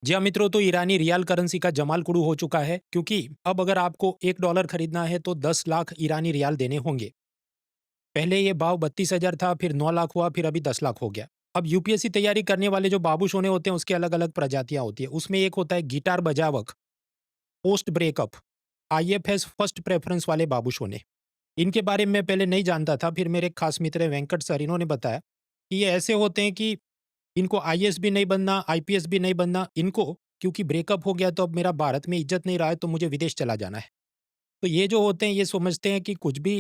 जी हाँ मित्रों, तो ईरानी रियाल करेंसी का जमाल कुड़ू हो चुका है क्योंकि अब अगर आपको 1 डॉलर खरीदना है तो 10 लाख ईरानी रियाल देने होंगे। पहले ये भाव 32,000 था, फिर 9 लाख हुआ, फिर अभी 10 लाख हो गया। अब यूपीएससी तैयारी करने वाले जो बाबू सोने होते हैं उसकी अलग-अलग प्रजातियाँ होती है। उसमें एक होता है गिटार बजावक, post breakup, IFS first preference वाले बाबू सोने। इनके बारे में मैं पहले नहीं जानता था, फिर मेरे एक खास मित्र हैं वेंकट सर, इन्होंने बताया कि ये ऐसे होते हैं कि इनको आईएएस भी नहीं बनना, आईपीएस भी नहीं बनना, इनको क्योंकि ब्रेकअप हो गया तो अब मेरा भारत में इज्जत नहीं रहा है तो मुझे विदेश चला जाना है। तो ये जो होते हैं ये समझते हैं कि कुछ भी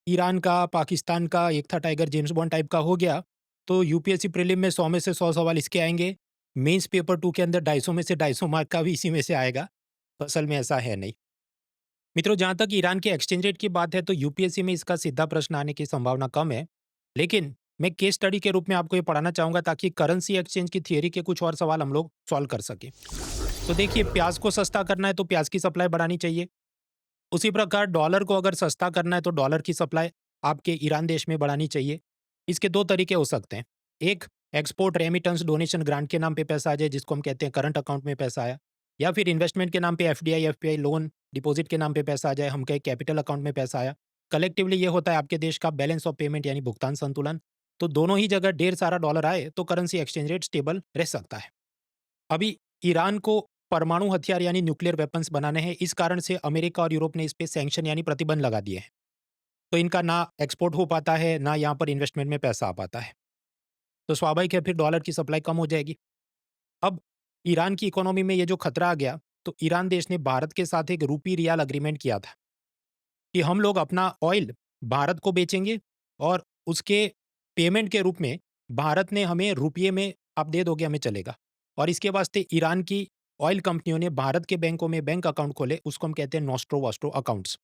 ईरान का, पाकिस्तान का, एक था टाइगर जेम्स बॉन्ड टाइप का हो गया, तो यूपीएससी प्रीलिम में 100 में से 100 सवाल इसके आएँगे। मेंस पेपर 2 के अंदर 250 में से 250 मार्क का भी इसी में से आएगा। तो असल में ऐसा है नहीं। मित्रों, जहाँ तक ईरान के एक्सचेंज रेट की बात है तो यूपीएससी में इसका सीधा प्रश्न आने की संभावना कम है। लेकिन मैं केस स्टडी के रूप में आपको ये पढ़ाना चाहूँगा ताकि करेंसी एक्सचेंज की थियरी के कुछ और सवाल हम लोग सॉल्व कर सकें। तो देखिए, प्याज को सस्ता करना है तो प्याज की सप्लाई बढ़ानी चाहिए। उसी प्रकार डॉलर को अगर सस्ता करना है तो डॉलर की सप्लाई आपके ईरान देश में बढ़ानी चाहिए। इसके 2 तरीके हो सकते हैं। एक, एक्सपोर्ट रेमिटेंस डोनेशन ग्रांट के नाम पे पैसा आ जाए जिसको हम कहते हैं करंट अकाउंट में पैसा आया, या फिर इन्वेस्टमेंट के नाम पे एफडीआई, एफपीआई लोन, डिपॉजिट के नाम पे पैसा आ जाए, हम कहें कैपिटल अकाउंट में पैसा आया। कलेक्टिवली ये होता है आपके देश का बैलेंस ऑफ पेमेंट यानी भुगतान संतुलन। तो दोनों ही जगह ढेर सारा डॉलर आए तो करेंसी एक्सचेंज रेट स्टेबल रह सकता है। अभी ईरान को परमाणु हथियार यानी न्यूक्लियर वेपन्स बनाने हैं, इस कारण से अमेरिका और यूरोप ने इस पे सैंक्शन यानी प्रतिबंध लगा दिए हैं। तो इनका ना एक्सपोर्ट हो पाता है, ना यहाँ पर इन्वेस्टमेंट में पैसा आ पाता है। तो स्वाभाविक है फिर डॉलर की सप्लाई कम हो जाएगी। अब ईरान की इकोनॉमी में ये जो खतरा आ गया, तो ईरान देश ने भारत के साथ एक रूपी रियाल एग्रीमेंट किया था कि हम लोग अपना ऑयल भारत को बेचेंगे और उसके पेमेंट के रूप में भारत ने हमें रुपये में आप दे दोगे, हमें चलेगा। और इसके वास्ते ईरान की ऑयल कंपनियों ने भारत के बैंकों में बैंक अकाउंट खोले, उसको हम कहते हैं नॉस्ट्रो वॉस्ट्रो अकाउंट्स।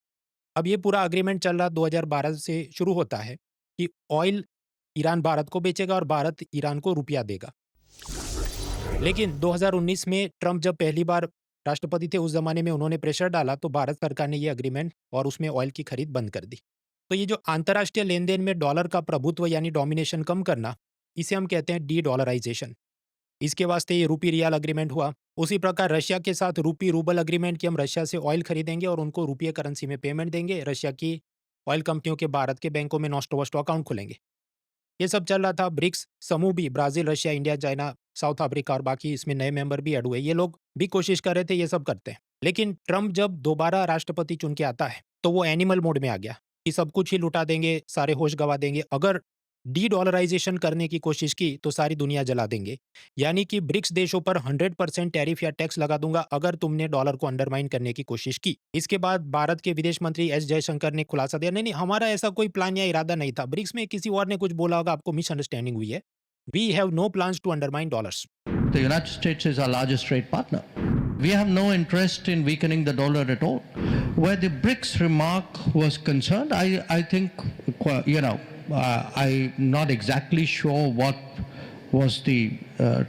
अब ये पूरा एग्रीमेंट चल रहा 2012 से शुरू होता है कि ऑयल ईरान भारत को बेचेगा और भारत ईरान को रुपया देगा। लेकिन 2019 में ट्रंप जब पहली बार राष्ट्रपति थे, उस ज़माने में उन्होंने प्रेशर डाला तो भारत सरकार ने ये एग्रीमेंट और उसमें ऑयल की खरीद बंद कर दी। तो ये जो अंतर्राष्ट्रीय लेन-देन में डॉलर का प्रभुत्व यानी डोमिनेशन कम करना, इसे हम कहते हैं डी-डॉलराइज़ेशन। इसके वास्ते ये रूपी रियाल एग्रीमेंट हुआ। उसी प्रकार रशिया के साथ रूपी रूबल एग्रीमेंट कि हम रशिया से ऑयल खरीदेंगे और उनको रुपये करेंसी में पेमेंट देंगे। रशिया की ऑयल कंपनियों के भारत के बैंकों में नॉस्टो-वोस्टो अकाउंट खुलेंगे। ये सब चल रहा था। ब्रिक्स समूह भी Brazil, Russia, India, China, south Africa और बाकी इसमें नए मेंबर भी ऐड हुए। ये लोग भी कोशिश कर रहे थे ये सब करते हैं। लेकिन ट्रंप जब दोबारा राष्ट्रपति चुन के आता है, तो वो एनिमल मोड में आ गया कि सब कुछ ही लुटा देंगे, सारे होश गँवा देंगे। अगर डी-डॉलराइज़ेशन करने की कोशिश की, तो सारी दुनिया जला देंगे। यानी कि ब्रिक्स देशों पर 100% टैरिफ या टैक्स लगा दूँगा अगर तुमने डॉलर को अंडरमाइन करने की कोशिश की। इसके बाद भारत के विदेश मंत्री एस जयशंकर ने खुलासा दिया, नहीं, नहीं, हमारा ऐसा कोई प्लान या इरादा नहीं था। ब्रिक्स में किसी और ने कुछ बोला होगा, आपको मिसअंडरस्टैंडिंग हुई है। We have no plans to undermine dollars. The United States is our largest trade partner. We have no interest in weakening the dollar at all. Where the BRICS remark was concerned, I think, I'm not exactly sure what was the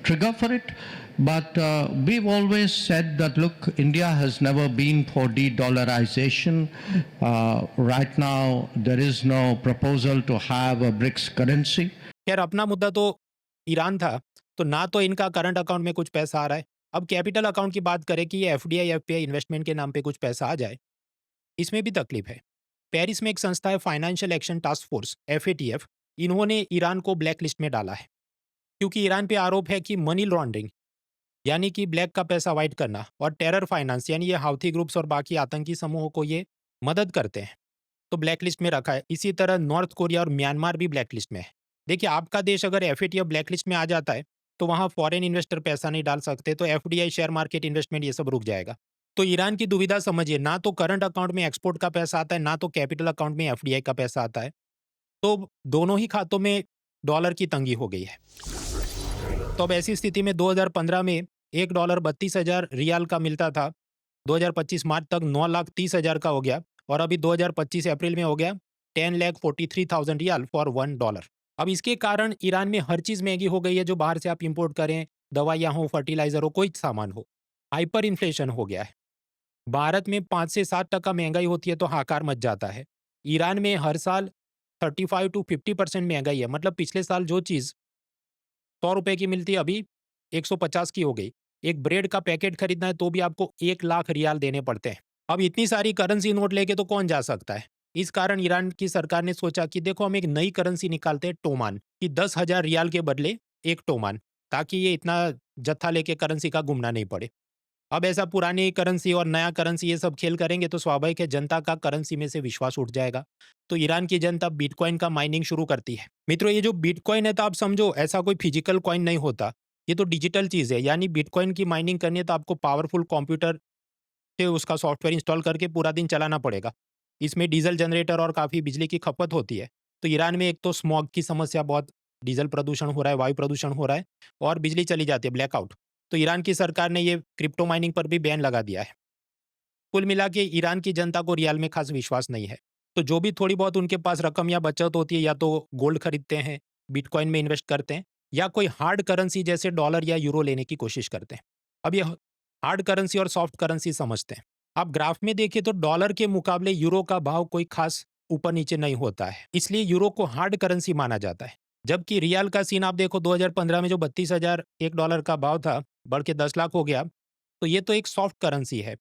trigger for it, but we've always said that, look, India has never been for de-dollarization. Right now, there is no proposal to have a BRICS currency. खैर, अपना मुद्दा तो Iran था, तो ना तो इनका current account में कुछ पैसा आ रहा है। अब कैपिटल अकाउंट की बात करें कि ये एफडीआई, एफपीआई इन्वेस्टमेंट के नाम पे कुछ पैसा आ जाए, इसमें भी तकलीफ है। पेरिस में एक संस्था है financial action task force FATF, इन्होंने ईरान को ब्लैक लिस्ट में डाला है क्योंकि ईरान पे आरोप है कि मनी लॉन्ड्रिंग यानी कि ब्लैक का पैसा व्हाइट करना और टेरर फाइनेंस यानी ये हाउथी ग्रुप्स और बाकी आतंकी समूहों को ये मदद करते हैं, तो ब्लैक लिस्ट में रखा है। इसी तरह नॉर्थ कोरिया और म्यांमार भी ब्लैक लिस्ट में है। देखिए, आपका देश अगर एफएटीएफ ब्लैक लिस्ट में आ जाता है तो वहां फॉरेन इन्वेस्टर पैसा नहीं डाल सकते, तो एफडीआई, शेयर मार्केट इन्वेस्टमेंट ये सब रुक जाएगा। तो ईरान की दुविधा समझिए, ना तो करंट अकाउंट में एक्सपोर्ट का पैसा आता है, ना तो कैपिटल अकाउंट में एफडीआई का पैसा आता है। तो दोनों ही खातों में डॉलर की तंगी हो गई है। तो अब ऐसी स्थिति में 2015 में 1 डॉलर 32,000 रियाल का मिलता था। 2025 मार्च तक 9,30,000 का हो गया और अभी 2025 अप्रैल में हो गया 10,43,000 रियाल फॉर 1 डॉलर। अब इसके कारण ईरान में हर चीज़ महंगी हो गई है, जो बाहर से आप इंपोर्ट करें, दवाइयाँ हो, फर्टिलाइज़र हो, कोई सामान हो। हाइपर इन्फ्लेशन हो गया है। भारत में 5 से 7% महँगाई होती है तो हाहाकार मच जाता है। ईरान में हर साल 35 टू 50% महँगाई है। मतलब पिछले साल जो चीज़ ₹100 की मिलती है, अभी 150 की हो गई। एक ब्रेड का पैकेट खरीदना है तो भी आपको 1 लाख रियाल देने पड़ते हैं। अब इतनी सारी करेंसी नोट लेके तो कौन जा सकता है? इस कारण ईरान की सरकार ने सोचा कि देखो हम एक नई करेंसी निकालते हैं टोमान, कि 10,000 रियाल के बदले 1 टोमान, ताकि ये इतना जत्था लेके करेंसी का घूमना नहीं पड़े। अब ऐसा पुरानी करेंसी और नया करेंसी ये सब खेल करेंगे तो स्वाभाविक है जनता का करेंसी में से विश्वास उठ जाएगा। तो ईरान की जनता बिटकॉइन का माइनिंग शुरू करती है। मित्रों, ये जो बिटकॉइन है तो आप समझो ऐसा कोई फिजिकल कॉइन नहीं होता, ये तो डिजिटल चीज है। यानी बिटकॉइन की माइनिंग करनी है तो आपको पावरफुल कंप्यूटर से उसका सॉफ्टवेयर इंस्टॉल करके पूरा दिन चलाना पड़ेगा। इसमें डीजल जनरेटर और काफ़ी बिजली की खपत होती है। तो ईरान में एक तो स्मॉग की समस्या बहुत, डीजल प्रदूषण हो रहा है, वायु प्रदूषण हो रहा है और बिजली चली जाती है, ब्लैकआउट। तो ईरान की सरकार ने ये क्रिप्टो माइनिंग पर भी बैन लगा दिया है। कुल मिला के ईरान की जनता को रियाल में खास विश्वास नहीं है। तो जो भी थोड़ी बहुत उनके पास रकम या बचत होती है, या तो गोल्ड खरीदते हैं, बिटकॉइन में इन्वेस्ट करते हैं, या कोई हार्ड करेंसी जैसे डॉलर या यूरो लेने की कोशिश करते हैं। अब ये हार्ड करेंसी और सॉफ्ट करेंसी समझते हैं। आप ग्राफ में देखिए तो डॉलर के मुकाबले यूरो का भाव कोई खास ऊपर नीचे नहीं होता है, इसलिए यूरो को हार्ड करेंसी माना जाता है। जबकि रियाल का सीन आप देखो, 2015 में जो 32,000 एक डॉलर का भाव था, बढ़ के 10 लाख हो गया। तो ये तो एक सॉफ्ट करेंसी है,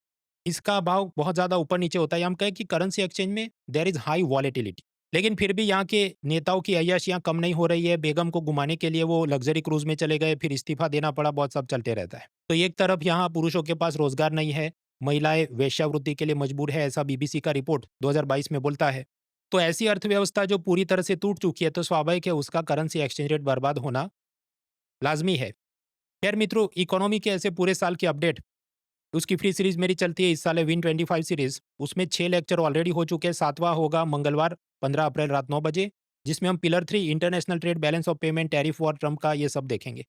इसका भाव बहुत ज़्यादा ऊपर नीचे होता है। हम कहें कि करेंसी एक्सचेंज में देयर इज़ हाई वॉलेटिलिटी। लेकिन फिर भी यहाँ के नेताओं की अय्याशियाँ कम नहीं हो रही है। बेगम को घुमाने के लिए वो लग्जरी क्रूज में चले गए, फिर इस्तीफा देना पड़ा, बहुत सब चलते रहता है। तो एक तरफ यहाँ पुरुषों के पास रोजगार नहीं है, महिलाएं वेश्यावृत्ति के लिए मजबूर है, ऐसा बीबीसी का रिपोर्ट 2022 में बोलता है। तो ऐसी अर्थव्यवस्था जो पूरी तरह से टूट चुकी है, तो स्वाभाविक है उसका करेंसी एक्सचेंज रेट बर्बाद होना लाजमी है। खैर मित्रों, इकोनॉमी के ऐसे पूरे साल की अपडेट उसकी फ्री सीरीज मेरी चलती है इस साल है विन 25 सीरीज। उसमें 6 लेक्चर ऑलरेडी हो चुके हैं, 7वां होगा मंगलवार 15 अप्रैल रात 9 बजे, जिसमें हम pillar 3 international trade, balance of payment, tariff war, Trump का ये सब देखेंगे।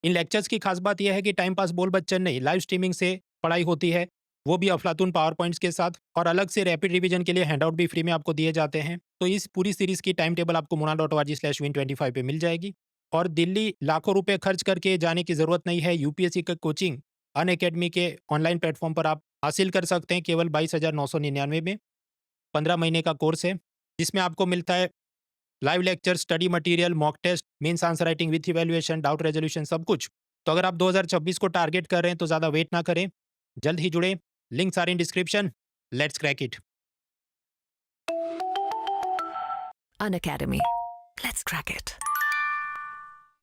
इन लेक्चर्स की खास बात यह है कि टाइम पास बोल बच्चन नहीं, लाइव स्ट्रीमिंग से पढ़ाई होती है, वो भी अफलातून पावर पॉइंट्स के साथ, और अलग से रैपिड रिवीजन के लिए हैंडआउट भी फ्री में आपको दिए जाते हैं। तो इस पूरी सीरीज की टाइम टेबल आपको mona.org/win25 पे मिल जाएगी। और दिल्ली लाखों रुपए खर्च करके जाने की जरूरत नहीं है। यूपीएससी का कोचिंग अनअकैडमी के ऑनलाइन प्लेटफॉर्म पर आप हासिल कर सकते हैं केवल 22,999 में। 15 महीने का कोर्स है, जिसमें आपको मिलता है live lecture, study material, mock test, mains answer writing with evaluation, doubt resolution, सब कुछ। तो अगर आप 2026 को टारगेट कर रहे हैं तो ज़्यादा वेट ना करें, जल्द ही जुड़े। Links are in description. Let's crack it. An Academy. Let's crack it.